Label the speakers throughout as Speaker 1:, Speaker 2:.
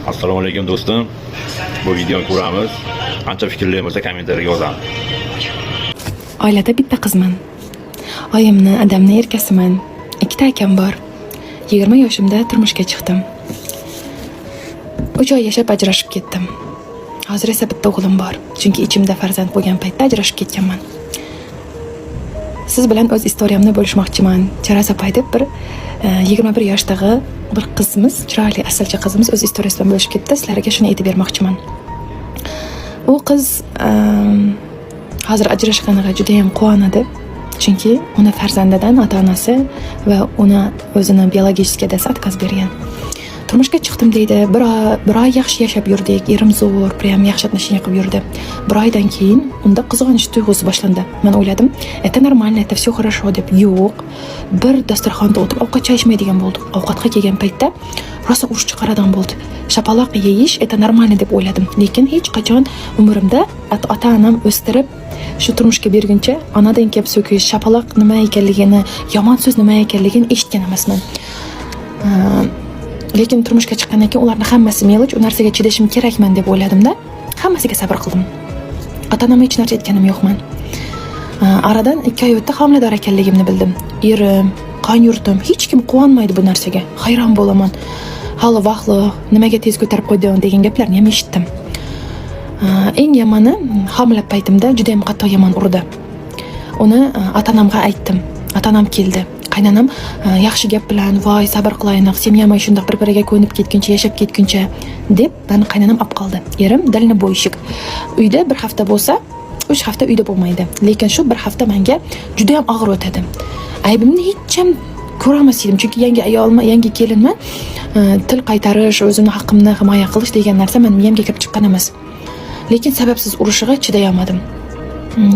Speaker 1: Assalomu alaykum do'stim. Bu videoni ko'ramiz. Qancha fikrlaymiz kommentariyga yozamiz.
Speaker 2: Oilada bitta qizman. Oyimni adamni erkasiman. Ikkita akam bor. 20 yoshimda turmushga chiqdim. 3 oy yashab ajrashib ketdim. Hozir esa bitta o'g'lim bor. Chunki ichimda farzand bo'lgan paytda ajrashib ketganman. Siz bilan o'z istoriyamni bo'lishmoqchiman. Charasapay deb bir 21 yoshdagi bir qizimiz, chiroyli asalchi qizimiz o'z istoriyasi bilan bo'lishib ketdi. Sizlarga shuni aytib bermoqchiman. U qiz hozir ajrashganiga juda ham quvonadi. Chunki uni farzandidan ota-onasi va uni o'zini biologik dadasi отказ bergan. Turmushga chiqdim deydi. Bir oy yaxshi yashab yurdik. Erim zo'r, prям yaxshi отношение qilib yurdi. Bir oydan keyin unda qizg'onish tuyg'usi boshlandi. Men o'yladim, "Это нормально, это всё хорошо" deb. Yo'q. Bir dasturxonda o'tirib ovqat chayishmaydigan bo'ldik. Ovqatga kelgan paytda rosa urush chiqaradigan bo'ldi. Shapaloq yeyish "это нормально" deb o'yladim. Lekin hech qachon umrimda ota-onam o'stirib shu turmushga berguncha onadan kelib so'kish, shapaloq nima ekanligini, yomon so'z nima ekanligini eshitgan emasman. Lekin turmushga chiqqandan keyin ularning hammasi melish, u narsaga chidashim kerakman deb o'yladim-da. Hammasiga sabr qildim. Ota-onamga hech narsa aytganim yo'qman. Aradan 2 oy o'tdi, homilador ekanligimni bildim. Erim, qon-yurtim, hech kim quvonmaydi bu narsaga. Hayron bo'laman. Hali vaqtli, nimaga tez ko'tarib qo'yding degan gaplarni ham eshitdim. Eng yomoni homila paytimda juda ham qattiq yomon urdi. Uni ota-onamga aytdim. Ota-onam keldi. Qaynonam yaxshi gap bilan, "Voy, sabr qilaylik, semyamay shundoq bir-biriga ko'nib ketguncha, yashab ketguncha" deb meni qaynonam olib qoldi. Erim dalni bo'yishik. Uyda bir hafta bo'lsa, 3 hafta uyda bo'lmaydi. Lekin shu bir hafta menga juda ham og'ir o'tadi. Aybimni hech ham ko'rolmas edim, chunki yangi ayolman, yangi kelinman. Til qaytarish, o'zimni haqqimni himoya qilish degan narsa mening miyamga kirib chiqqan emas. Lekin sababsiz urushiga chiday olmadim.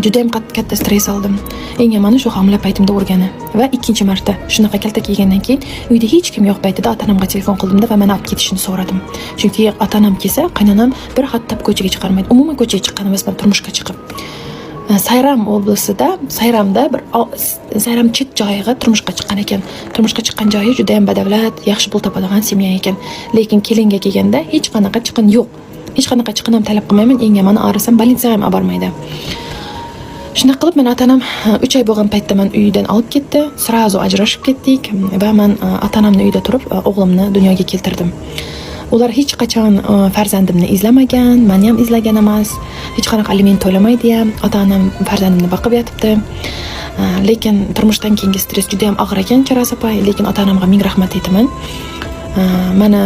Speaker 2: Juda ham katta stress oldim. Eng yomoni shu homila paytimda urgani va ikkinchi marta shunaqa kaltak yegandan keyin uyda hech kim yo'q paytida ota-onamga telefon qildimda va meni olib ketishini so'radim. Chunki ota-onam kelsa, qaynonam bir hatlab ko'chaga chiqarmaydi. Umuman ko'chaga chiqqan emasman turmushga chiqib. Sayram oblasida, Sayramda bir Sayram chet joyiga turmushga chiqqan ekan. Turmushga chiqqan joyi juda ham badavlat, yaxshi pul topadigan semya ekan. Lekin kelinga kelganda hech qanaqa chiqin yo'q. Hech qanaqa chiqin ham talab qilmayman. Eng yomoni og'risam bolnitsiyaga ham olib bormaydi. Shuna qilib men ota-onam 3 oy bo'lgan paytda men uydan olib ketdi. Srazu ajrashib ketdik va men ota-onamning uyida turib o'g'limni dunyoga keltirdim. Ular hech qachon farzandimni izlamagan, men ham izlagan emas. Hech qanaqa aliment to'lamaydi ham. Ota-onam farzandimni boqib yotibdi. Lekin turmushdan keyingi stress juda ham og'ir ekan Charasapay, lekin ota-onamga ming rahmat aytaman. Meni